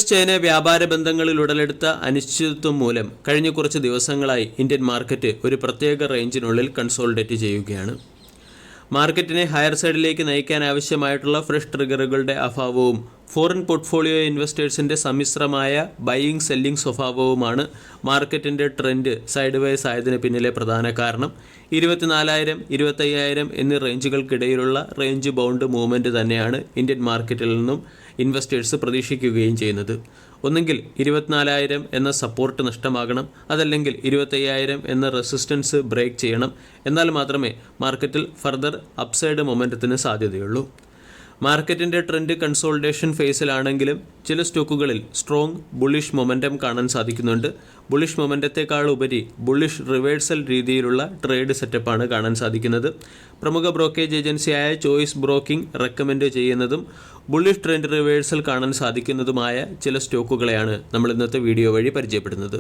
China വ്യാപാര ബന്ധങ്ങളിൽ ഉടലെടുത്ത അനിശ്ചിതത്വം മൂലം കഴിഞ്ഞ കുറച്ച് ദിവസങ്ങളായി ഇന്ത്യൻ മാർക്കറ്റ് ഒരു പ്രത്യേക റേഞ്ചിനുള്ളിൽ കൺസോളിഡേറ്റ് ചെയ്യുകയാണ്. മാർക്കറ്റിനെ ഹയർ സൈഡിലേക്ക് നയിക്കാൻ ആവശ്യമായിട്ടുള്ള ഫ്രഷ് ട്രിഗറുകളുടെ അഭാവവും ഫോറിൻ പോർട്ട്ഫോളിയോ ഇൻവെസ്റ്റേഴ്സിൻ്റെ സമ്മിശ്രമായ ബൈയിങ് സെല്ലിംഗ് സ്വഭാവവുമാണ് മാർക്കറ്റിൻ്റെ ട്രെൻഡ് സൈഡ് വേസ് ആയതിന് പിന്നിലെ പ്രധാന കാരണം. 24,000, 25,000 എന്നീ റേഞ്ചുകൾക്കിടയിലുള്ള റേഞ്ച് ബൗണ്ട് മൂവ്മെൻറ്റ് തന്നെയാണ് ഇന്ത്യൻ മാർക്കറ്റിൽ നിന്നും ഇൻവെസ്റ്റേഴ്സ് പ്രതീക്ഷിക്കുകയും ചെയ്യുന്നത്. ഒന്നെങ്കിൽ 24,000 എന്ന സപ്പോർട്ട് നഷ്ടമാകണം, അതല്ലെങ്കിൽ 25,000 എന്ന റെസിസ്റ്റൻസ് ബ്രേക്ക് ചെയ്യണം. എന്നാൽ മാത്രമേ മാർക്കറ്റിൽ ഫർദർ അപ്സൈഡ് മൊമെൻറ്റത്തിന് സാധ്യതയുള്ളൂ. മാർക്കറ്റിൻ്റെ ട്രെൻഡ് കൺസോളിഡേഷൻ ഫേസിലാണെങ്കിലും ചില സ്റ്റോക്കുകളിൽ സ്ട്രോങ് ബുള്ളിഷ് മൊമെൻറ്റം കാണാൻ സാധിക്കുന്നുണ്ട്. ബുള്ളിഷ് മൊമെൻറ്റത്തെക്കാൾ ഉപരി ബുള്ളിഷ് റിവേഴ്സൽ രീതിയിലുള്ള ട്രേഡ് സെറ്റപ്പാണ് കാണാൻ സാധിക്കുന്നത്. പ്രമുഖ ബ്രോക്കേജ് ഏജൻസിയായ ചോയ്സ് ബ്രോക്കിംഗ് റെക്കമെൻഡ് ചെയ്യുന്നതും ബുള്ളിഷ് ട്രെൻഡ് റിവേഴ്സൽ കാണാൻ സാധിക്കുന്നതുമായ ചില സ്റ്റോക്കുകളെയാണ് നമ്മൾ ഇന്നത്തെ വീഡിയോ വഴി പരിചയപ്പെടുന്നത്.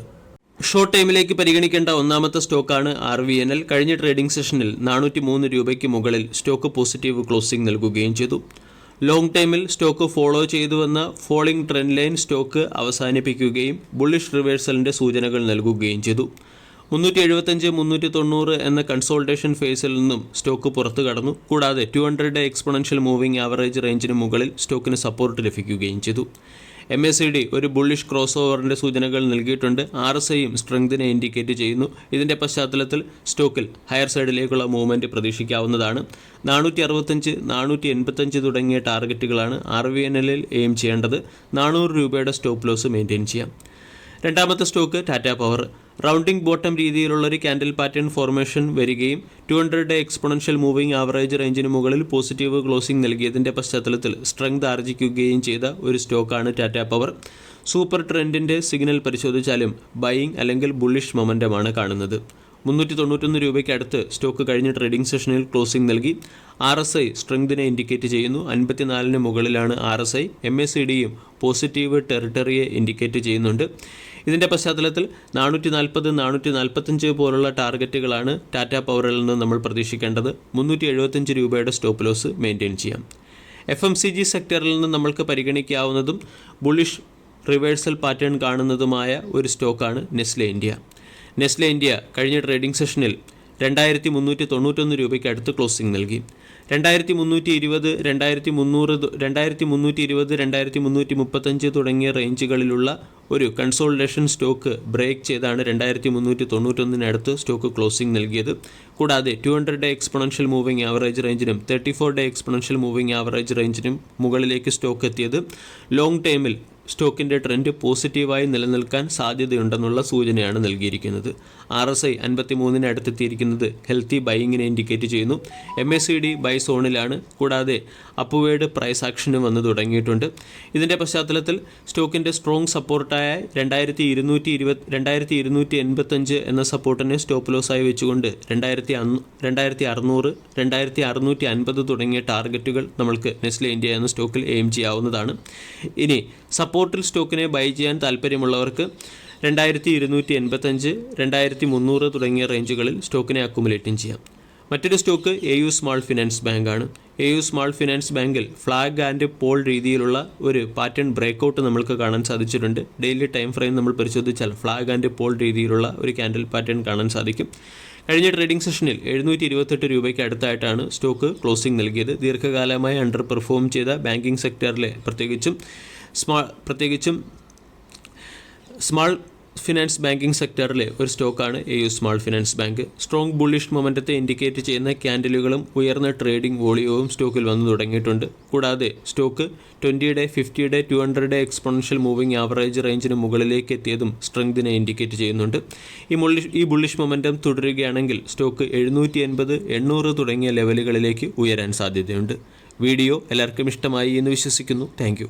ഷോർട്ട് ടൈമിലേക്ക് പരിഗണിക്കേണ്ട ഒന്നാമത്തെ സ്റ്റോക്കാണ് RVNL. കഴിഞ്ഞ ട്രേഡിംഗ് സെഷനിൽ 403 രൂപയ്ക്ക് മുകളിൽ സ്റ്റോക്ക് പോസിറ്റീവ് ക്ലോസിംഗ് നൽകുകയും ചെയ്തു. ലോങ് ടൈമിൽ സ്റ്റോക്ക് ഫോളോ ചെയ്തുവന്ന ഫോളിംഗ് ട്രെൻഡ് ലൈൻ സ്റ്റോക്ക് അവസാനിപ്പിക്കുകയും ബുള്ളിഷ് റിവേഴ്സലിൻ്റെ സൂചനകൾ നൽകുകയും ചെയ്തു. 375, 390 എന്ന കൺസോൾട്ടേഷൻ ഫേസിൽ നിന്നും സ്റ്റോക്ക് പുറത്തു കടന്നു. കൂടാതെ 200 എക്സ്പൊണൻഷ്യൽ മൂവിംഗ് ആവറേജ് റേഞ്ചിന് മുകളിൽ സ്റ്റോക്കിന് സപ്പോർട്ട് ലഭിക്കുകയും ചെയ്തു. MACD ഒരു ബുള്ളിഷ് ക്രോസ് ഓവറിൻ്റെ സൂചനകൾ നൽകിയിട്ടുണ്ട്. RSIയും സ്ട്രെങ്തിനെ ഇൻഡിക്കേറ്റ് ചെയ്യുന്നു. ഇതിൻ്റെ പശ്ചാത്തലത്തിൽ സ്റ്റോക്കിൽ ഹയർ സൈഡിലേക്കുള്ള മൂവ്മെൻറ്റ് പ്രതീക്ഷിക്കാവുന്നതാണ്. 465, 485 തുടങ്ങിയ ടാർഗറ്റുകളാണ് RVNLൽ എയിം ചെയ്യേണ്ടത്. 400 രൂപയുടെ സ്റ്റോപ്പ് ലോസ് മെയിൻറ്റെയിൻ ചെയ്യാം. രണ്ടാമത്തെ stock Tata power. Rounding bottom രീതിയിലുള്ളൊരു ക്യാൻഡിൽ പാറ്റേൺ ഫോർമേഷൻ വരികയും 200 എക്സ്പൊണൻഷ്യൽ മൂവിംഗ് ആവറേജ് റേഞ്ചിന് മുകളിൽ പോസിറ്റീവ് ക്ലോസിംഗ് നൽകിയതിൻ്റെ പശ്ചാത്തലത്തിൽ സ്ട്രെങ്ത് ആർജിക്കുകയും ചെയ്ത ഒരു സ്റ്റോക്കാണ് ടാറ്റ പവർ. സൂപ്പർ ട്രെൻഡിൻ്റെ സിഗ്നൽ പരിശോധിച്ചാലും ബൈയിങ് അല്ലെങ്കിൽ ബുള്ളിഷ് മൊമെൻറ്റമാണ് കാണുന്നത്. 391 രൂപയ്ക്ക് അടുത്ത് സ്റ്റോക്ക് കഴിഞ്ഞ ട്രേഡിംഗ് സെഷനിൽ ക്ലോസിംഗ് നൽകി. RSI സ്ട്രെങ്തിനെ ഇൻഡിക്കേറ്റ് ചെയ്യുന്നു. 54 മുകളിലാണ് RSI. MACDയും പോസിറ്റീവ് ടെറിട്ടറിയെ ഇൻഡിക്കേറ്റ് ചെയ്യുന്നുണ്ട്. ഇതിൻ്റെ പശ്ചാത്തലത്തിൽ 440, 445 പോലുള്ള ടാർഗറ്റുകളാണ് ടാറ്റ പവറിൽ നിന്ന് നമ്മൾ പ്രതീക്ഷിക്കേണ്ടത്. 375 രൂപയുടെ സ്റ്റോപ്പ് ലോസ് മെയിൻറ്റെയിൻ ചെയ്യാം. FMCG സെക്ടറിൽ നിന്ന് നമ്മൾക്ക് പരിഗണിക്കാവുന്നതും ബുള്ളിഷ് റിവേഴ്സൽ പാറ്റേൺ കാണുന്നതുമായ ഒരു സ്റ്റോക്കാണ് നെസ്ലെ ഇന്ത്യ. നെസ്ലെ ഇന്ത്യ കഴിഞ്ഞ ട്രേഡിംഗ് സെഷനിൽ 2,391 രൂപയ്ക്ക് അടുത്ത് ക്ലോസിംഗ് നൽകി. 2,320, 2,320, 2,335 തുടങ്ങിയ റേഞ്ചുകളിലുള്ള ഒരു കൺസോളിഡേഷൻ സ്റ്റോക്ക് ബ്രേക്ക് ചെയ്താണ് 2,391 സ്റ്റോക്ക് ക്ലോസിംഗ് നൽകിയത്. കൂടാതെ 200 എക്സ്പൊണൻഷ്യൽ മൂവിംഗ് ആവറേജ് റേഞ്ചിനും 34 എക്സ്പൊണൻഷ്യൽ മൂവിംഗ് ആവറേജ് റേഞ്ചിനും മുകളിലേക്ക് സ്റ്റോക്ക് എത്തിയത് ലോങ് ടൈമിൽ സ്റ്റോക്കിൻ്റെ ട്രെൻഡ് പോസിറ്റീവായി നിലനിൽക്കാൻ സാധ്യതയുണ്ടെന്നുള്ള സൂചനയാണ് നൽകിയിരിക്കുന്നത്. RSI 53 അടുത്തെത്തിയിരിക്കുന്നത് ഹെൽത്തി ബൈയിങ്ങിനെ ഇൻഡിക്കേറ്റ് ചെയ്യുന്നു. MACD ബൈ സോണിലാണ്. കൂടാതെ അപ്വേഡ് പ്രൈസ് ആക്ഷനും വന്നു തുടങ്ങിയിട്ടുണ്ട്. ഇതിൻ്റെ പശ്ചാത്തലത്തിൽ സ്റ്റോക്കിൻ്റെ സ്ട്രോങ് സപ്പോർട്ടായ 2,285 എന്ന സപ്പോർട്ടിനെ സ്റ്റോപ്പ് ലോസായി വെച്ചുകൊണ്ട് 2,600, 2,650 തുടങ്ങിയ ടാർഗറ്റുകൾ നമ്മൾക്ക് നെസ്ലെ ഇന്ത്യ എന്ന സ്റ്റോക്കിൽ എയിം ചെയ്യാവുന്നതാണ്. ഇനി സപ്പോർട്ടിൽ സ്റ്റോക്കിനെ ബൈ ചെയ്യാൻ താല്പര്യമുള്ളവർക്ക് 2,285, 2,300 തുടങ്ങിയ റേഞ്ചുകളിൽ സ്റ്റോക്കിനെ അക്കുമുലേറ്റും ചെയ്യാം. മറ്റൊരു സ്റ്റോക്ക് AU സ്മാൾ ഫിനാൻസ് ബാങ്കാണ്. AU സ്മാൾ ഫിനാൻസ് ബാങ്കിൽ ഫ്ലാഗ് ആൻഡ് പോൾ രീതിയിലുള്ള ഒരു പാറ്റേൺ ബ്രേക്കൗട്ട് നമ്മൾക്ക് കാണാൻ സാധിച്ചിട്ടുണ്ട്. ഡെയിലി ടൈം ഫ്രെയിം നമ്മൾ പരിശോധിച്ചാൽ ഫ്ലാഗ് ആൻഡ് പോൾ രീതിയിലുള്ള ഒരു ക്യാൻഡിൽ പാറ്റേൺ കാണാൻ സാധിക്കും. കഴിഞ്ഞ ട്രേഡിംഗ് സെഷനിൽ 728 രൂപയ്ക്ക് അടുത്തായിട്ടാണ് സ്റ്റോക്ക് ക്ലോസിംഗ് നൽകിയത്. ദീർഘകാലമായി അണ്ടർ പെർഫോം ചെയ്ത ബാങ്കിങ് സെക്ടറിലെ പ്രത്യേകിച്ചും സ്മാൾ ഫിനാൻസ് ബാങ്കിങ് സെക്ടറിലെ ഒരു സ്റ്റോക്കാണ് AU small finance bank. Strong bullish മൊമെൻറ്റത്തെ ഇൻഡിക്കേറ്റ് ചെയ്യുന്ന ക്യാൻഡിലുകളും ഉയർന്ന ട്രേഡിംഗ് വോളിയവും സ്റ്റോക്കിൽ വന്നു തുടങ്ങിയിട്ടുണ്ട്. കൂടാതെ സ്റ്റോക്ക് 20, 50, 200 എക്സ്പൊണൻഷ്യൽ മൂവിംഗ് ആവറേജ് റേഞ്ചിന് മുകളിലേക്ക് എത്തിയതും സ്ട്രെങ്തിനെ ഇൻഡിക്കേറ്റ് ചെയ്യുന്നുണ്ട്. ഈ ബുള്ളിഷ് മൊമെൻറ്റം തുടരുകയാണെങ്കിൽ സ്റ്റോക്ക് 780, 800 തുടങ്ങിയ ലെവലുകളിലേക്ക് ഉയരാൻ സാധ്യതയുണ്ട്. വീഡിയോ എല്ലാവർക്കും ഇഷ്ടമായി എന്ന് വിശ്വസിക്കുന്നു. താങ്ക്